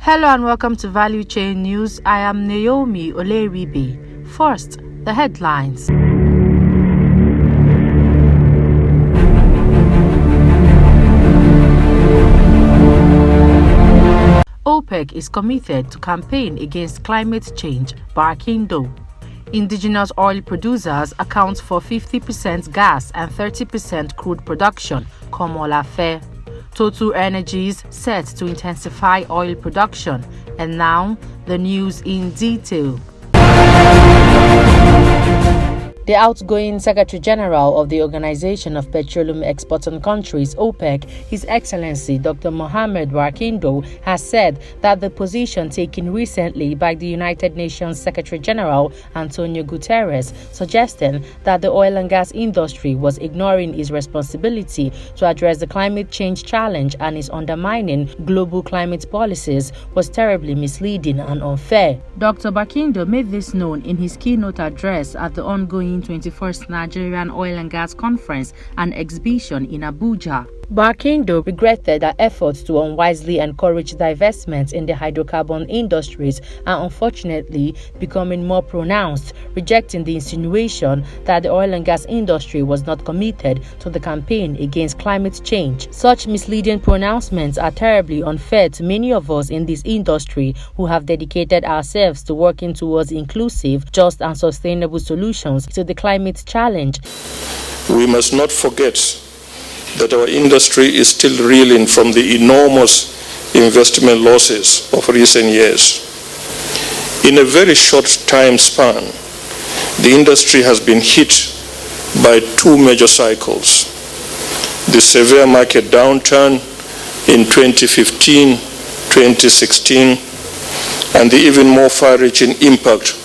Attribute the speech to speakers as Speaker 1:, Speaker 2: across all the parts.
Speaker 1: Hello and welcome to Valuechain News. I am Naomi Oleribe. First, the headlines. OPEC is committed to campaign against climate change, Barkindo. Indigenous oil producers account for 50% gas and 30% crude production, Komolafe. Total Energies set to intensify oil production. And now, the news in detail. The outgoing Secretary General of the Organization of Petroleum Exporting Countries, OPEC, His Excellency Dr. Mohamed Barkindo, has said that the position taken recently by the United Nations Secretary General Antonio Guterres, suggesting that the oil and gas industry was ignoring its responsibility to address the climate change challenge and is undermining global climate policies, was terribly misleading and unfair. Dr. Barkindo made this known in his keynote address at the ongoing 21st Nigerian Oil and Gas Conference and Exhibition in Abuja. Barkindo regretted that efforts to unwisely encourage divestment in the hydrocarbon industries are unfortunately becoming more pronounced, rejecting the insinuation that the oil and gas industry was not committed to the campaign against climate change. Such misleading pronouncements are terribly unfair to many of us in this industry who have dedicated ourselves to working towards inclusive, just and sustainable solutions to the climate challenge.
Speaker 2: We must not forget that our industry is still reeling from the enormous investment losses of recent years. In a very short time span, the industry has been hit by two major cycles: the severe market downturn in 2015, 2016, and the even more far-reaching impact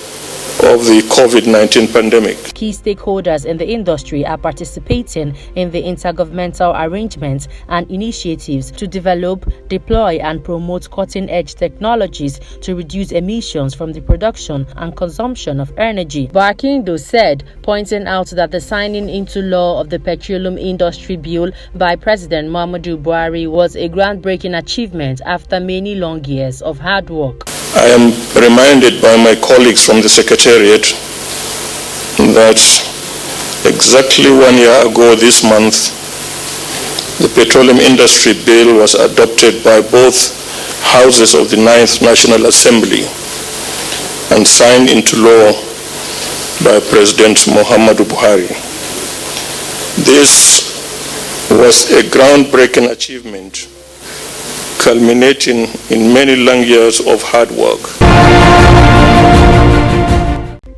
Speaker 2: of the COVID-19 pandemic.
Speaker 1: Key stakeholders in the industry are participating in the intergovernmental arrangements and initiatives to develop, deploy, and promote cutting-edge technologies to reduce emissions from the production and consumption of energy. Barkindo said, pointing out that the signing into law of the Petroleum Industry Bill by President Muhammadu Buhari was a groundbreaking achievement after many long years of hard work.
Speaker 2: I am reminded by my colleagues from the Secretariat that exactly 1 year ago this month, the Petroleum Industry Bill was adopted by both houses of the 9th National Assembly and signed into law by President Muhammadu Buhari. This was a groundbreaking achievement, culminating in many long years of hard work.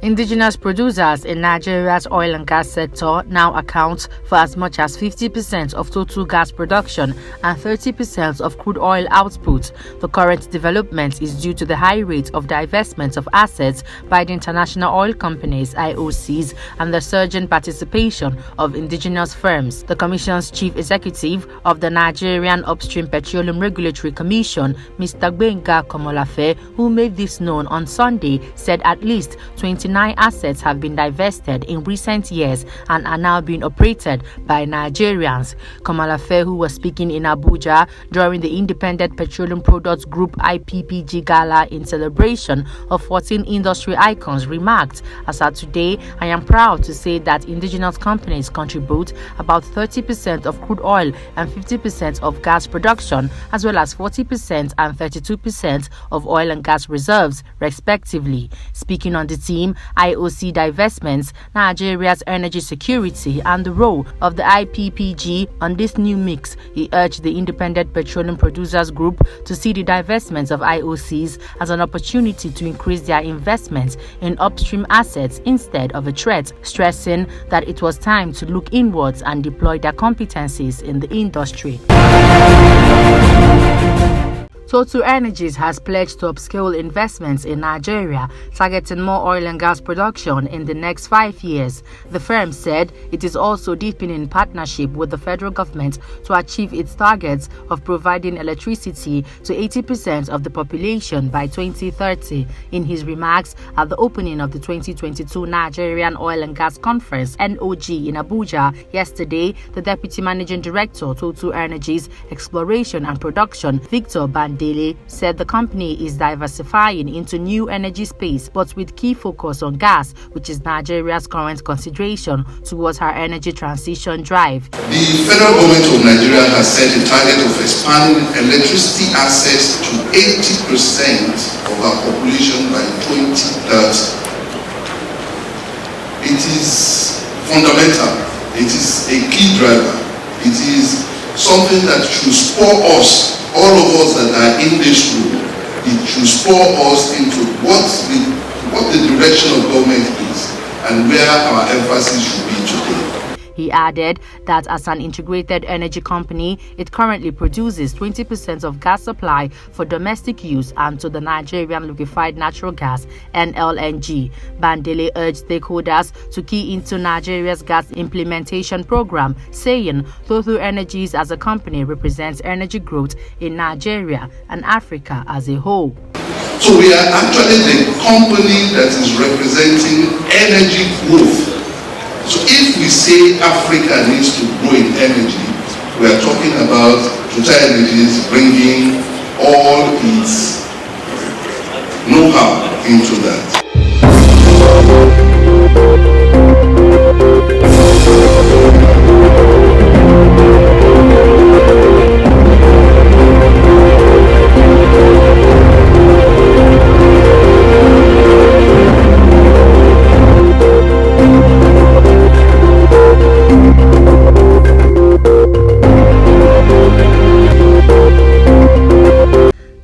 Speaker 1: Indigenous producers in Nigeria's oil and gas sector now account for as much as 50% of total gas production and 30% of crude oil output. The current development is due to the high rate of divestment of assets by the international oil companies, IOCs, and the surging participation of indigenous firms. The Commission's chief executive of the Nigerian Upstream Petroleum Regulatory Commission, Mr. Gbenga Komolafe, who made this known on Sunday, said at least 29 assets have been divested in recent years and are now being operated by Nigerians. Komolafe, who was speaking in Abuja during the Independent Petroleum Products Group IPPG Gala in celebration of 14 industry icons, remarked, "As at today, I am proud to say that indigenous companies contribute about 30% of crude oil and 50% of gas production, as well as 40% and 32% of oil and gas reserves, respectively." Speaking on the theme, IOC divestments, Nigeria's energy security, and the role of the IPPG on this new mix, he urged the Independent Petroleum Producers Group to see the divestments of IOCs as an opportunity to increase their investments in upstream assets instead of a threat, stressing that it was time to look inwards and deploy their competencies in the industry. Total Energies has pledged to upscale investments in Nigeria, targeting more oil and gas production in the next 5 years. The firm said it is also deepening partnership with the federal government to achieve its targets of providing electricity to 80% of the population by 2030. In his remarks at the opening of the 2022 Nigerian Oil and Gas Conference (NOG) in Abuja yesterday, the Deputy Managing Director, Total Energies Exploration and Production, Victor Bande, Bandele said the company is diversifying into new energy space, but with key focus on gas, which is Nigeria's current consideration towards her energy transition drive.
Speaker 3: The federal government of Nigeria has set a target of expanding electricity access to 80% of our population by 2030. It is fundamental. It is a key driver. It is something that should spur us, all of us that are in this room. It should spur us into what the direction of government is and where our emphasis should be today.
Speaker 1: He added that as an integrated energy company, it currently produces 20% of gas supply for domestic use and to the Nigerian liquefied natural gas (NLNG). Bandele urged stakeholders to key into Nigeria's gas implementation program, saying Total Energies as a company represents energy growth in Nigeria and Africa as a whole.
Speaker 3: So we are actually the company that is representing energy growth. So if we say Africa needs to grow in energy, we are talking about Total Energies bringing all its know-how into that.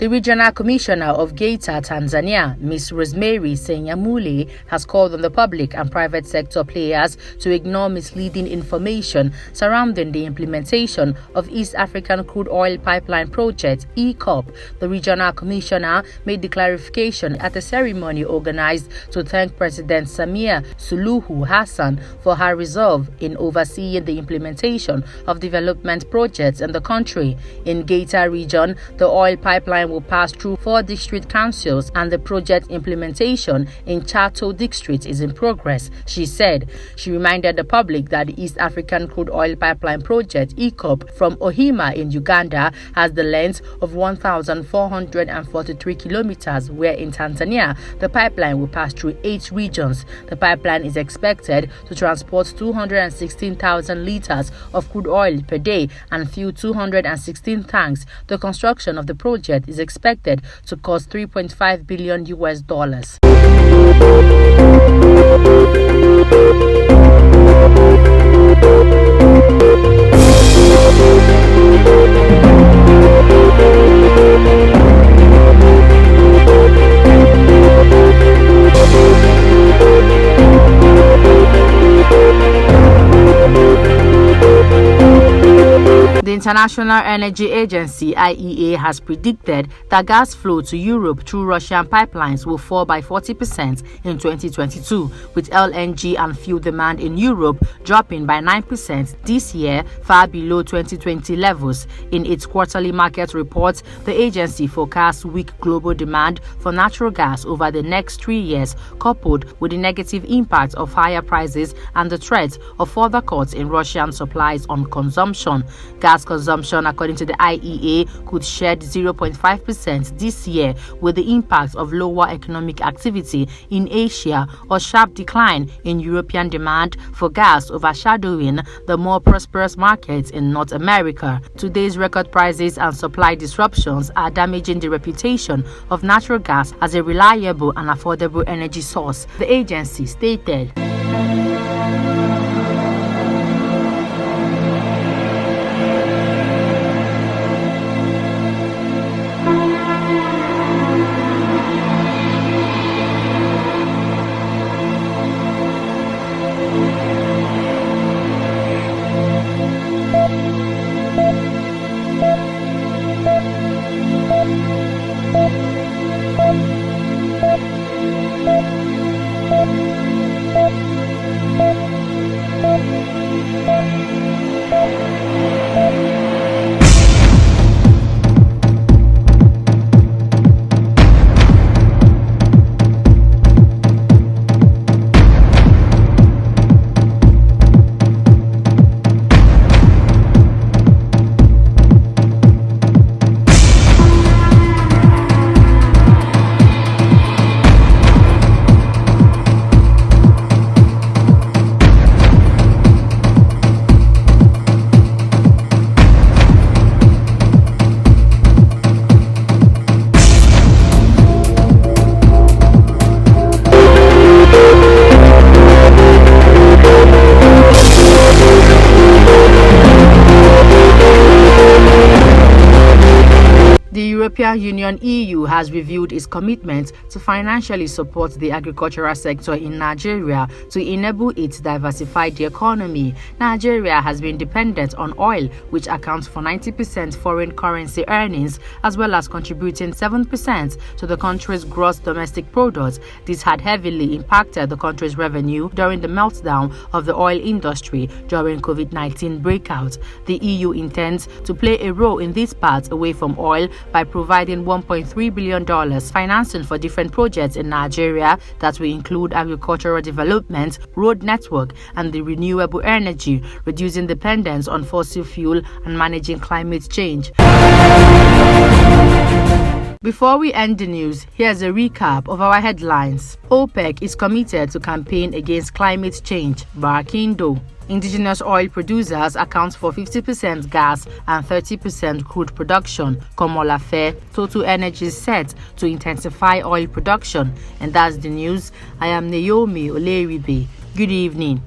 Speaker 1: The Regional Commissioner of Geita, Tanzania, Ms. Rosemary Senyamule, has called on the public and private sector players to ignore misleading information surrounding the implementation of East African Crude Oil Pipeline Project, EACOP. The Regional Commissioner made the clarification at a ceremony organized to thank President Samia Suluhu Hassan for her resolve in overseeing the implementation of development projects in the country. In Geita region, the oil pipeline will pass through 4 district councils and the project implementation in Chato district is in progress, she said. She reminded the public that the East African Crude Oil Pipeline Project, EACOP, from Ohima in Uganda has the length of 1,443 kilometers, where in Tanzania, the pipeline will pass through 8 regions. The pipeline is expected to transport 216,000 liters of crude oil per day and fuel 216 tanks. The construction of the project is expected to cost $3.5 billion. The International Energy Agency (IEA) has predicted that gas flow to Europe through Russian pipelines will fall by 40% in 2022, with LNG and fuel demand in Europe dropping by 9% this year, far below 2020 levels. In its quarterly market report, the agency forecasts weak global demand for natural gas over the next 3 years, coupled with the negative impact of higher prices and the threat of further cuts in Russian supplies on consumption. Gas consumption, according to the IEA, could shed 0.5% this year, with the impact of lower economic activity in Asia or sharp decline in European demand for gas overshadowing the more prosperous markets in North America. Today's record prices and supply disruptions are damaging the reputation of natural gas as a reliable and affordable energy source, the agency stated. European Union (EU) has reviewed its commitment to financially support the agricultural sector in Nigeria to enable it to diversify the economy. Nigeria has been dependent on oil, which accounts for 90% foreign currency earnings, as well as contributing 7% to the country's gross domestic product. This had heavily impacted the country's revenue during the meltdown of the oil industry during COVID-19 breakout. The EU intends to play a role in this path away from oil by providing $1.3 billion financing for different projects in Nigeria that will include agricultural development, road network, and the renewable energy, reducing dependence on fossil fuel and managing climate change. Before we end the news, here's a recap of our headlines. OPEC is committed to campaign against climate change. Barakindo. Indigenous oil producers account for 50% gas and 30% crude production. Komolafe. Total Energy set to intensify oil production. And that's the news. I am Naomi Oleribe. Good evening.